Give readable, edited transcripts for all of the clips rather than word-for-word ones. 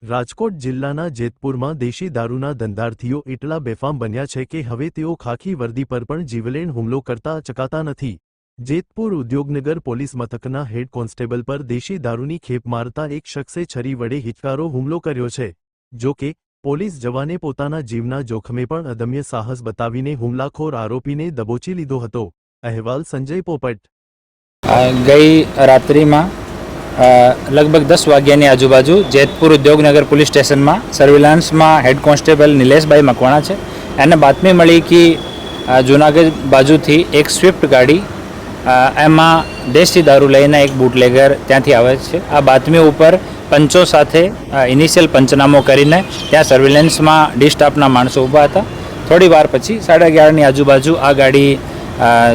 રાજકોટ જિલ્લાના જેતપુરમાં દેશી દારૂના ધંધાર્થીઓ એટલા બેફામ બન્યા છે કે હવે તેઓ ખાખી વર્દી પર પણ જીવલેણ હુમલો કરતા ચકાતા નથી। જેતપુર ઉદ્યોગનગર પોલીસ મથકના હેડ કોન્સ્ટેબલ પર દેશી દારૂની ખેપ મારતા એક શખ્સે છરી વડે હિચકારો હુમલો કર્યો છે। જો કે પોલીસ જવાને પોતાના જીવના જોખમે પણ અદમ્ય સાહસ બતાવીને હુમલાખોર આરોપીને દબોચી લીધો હતો। અહેવાલ સંજય પોપટ। ગઈ રાત્રિમાં लगभग 10 વાગ્યાની આજુબાજુ જેતપુર ઉદ્યોગનગર પોલીસ સ્ટેશનમાં સર્વેલન્સમાં હેડ કોન્સ્ટેબલ નિલેશભાઈ મકવાણા છે। એને બાતમી મળી કે જૂનાગઢ બાજુથી એક સ્વિફ્ટ ગાડી એમાં દેશી દારૂ લઈને એક બુટલેગર ત્યાંથી આવે છે। આ બાતમી ઉપર પંચો સાથે ઇનિશિયલ પંચનામો કરીને ત્યાં સર્વેલન્સમાં ડી સ્ટાફના માણસો ઊભા હતા। થોડી વાર પછી 11:30ની આજુબાજુ આ ગાડી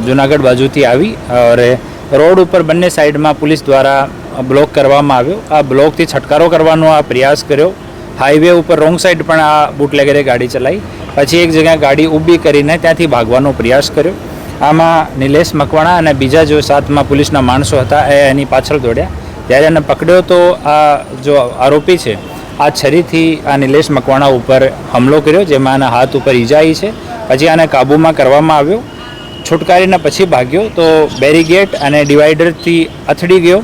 જૂનાગઢ બાજુથી આવી और रोड पर बने साइड में पुलिस द्वारा ब्लॉक करवामां आव्यो। आ ब्लॉक थी छटकारो करवानो आ प्रयास कर्यो। हाईवे पर रोंग साइड पण आ बूटलेगरे गाड़ी चलाई, पछी एक जगह गाड़ी ऊभी करीने त्यांथी भागवानो प्रयास कर्यो। आमां निलेश मकवाणा अने बीजा जो साथमां पुलिसना माणसो हता एनी पाछळ दौड्या। त्यारे एने पकड्यो तो आ जो आरोपी छे आ छरीथी आ निलेश मकवाणा उपर हमलो कर्यो, जेमां एना हाथ उपर ईजा आई छे। पछी आने काबूमां करवामां आव्यो। छूटकारीने पछी भाग्यो तो बेरीगेट अने डिवाइडर थी અથડી गयो।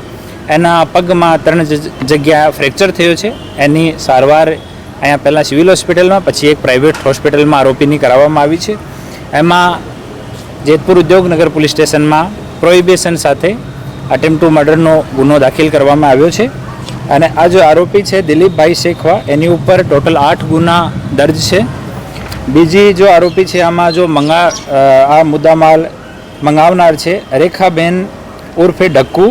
एना पगमां 3 जग्या फ्रेक्चर थयो छे। एनी सारवार अहींया पहेला सिविल होस्पिटलमां पछी एक प्राइवेट होस्पिटलमां आरोपीनी कराववामां आवी छे। एमां जेतपुर उद्योगनगर पोलीस स्टेशनमां प्रोहिबिशन साथे अटेम्प्ट टू मर्डरनो गुनो दाखिल करवामां આવ્યો છે। અને આ जो आरोपी छे દિલીપભાઈ શેખવા એની ઉપર टोटल 8 गुना दर्ज છે। बीजी जो आरोपी है आमा जो आ मुद्दामाल मंगावनार है रेखाबेन उर्फे ढक्कू,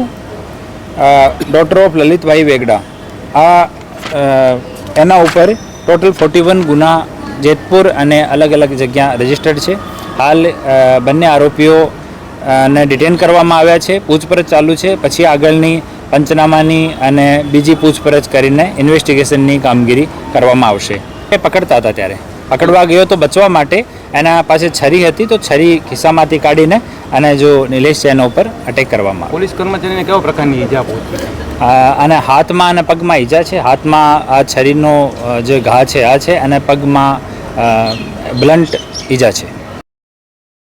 डॉटर ऑफ ललित भाई वेगड़ा। आ एना ऊपर टोटल 41 गुना जेतपुर अने अलग अलग जगह रजिस्टर्ड है। हाल बने आरोपीओ ने डिटेन करवामां आव्या छे। पूछपरछ चालू है, पछी आगळनी पंचनामानी अने बीजी पूछपरछ करीने इन्वेस्टिगेशननी कामगीरी करवामां आवशे। पकड़ता था त्यारे पकड़वा गयो तो बचवा माटे एना पासे छरी हती तो छरी खिस्सामांथी काढीने अने जो निलेश छे एना उपर अटेक करवामां। पोलीस कर्मचारीने केवा प्रकारनी ईजा पहोंची? अने हाथमां अने पगमां ईजा छे। हाथमां आ छरीनो जे घा छे आ छे अने पगमां ब्लंट ईजा छे।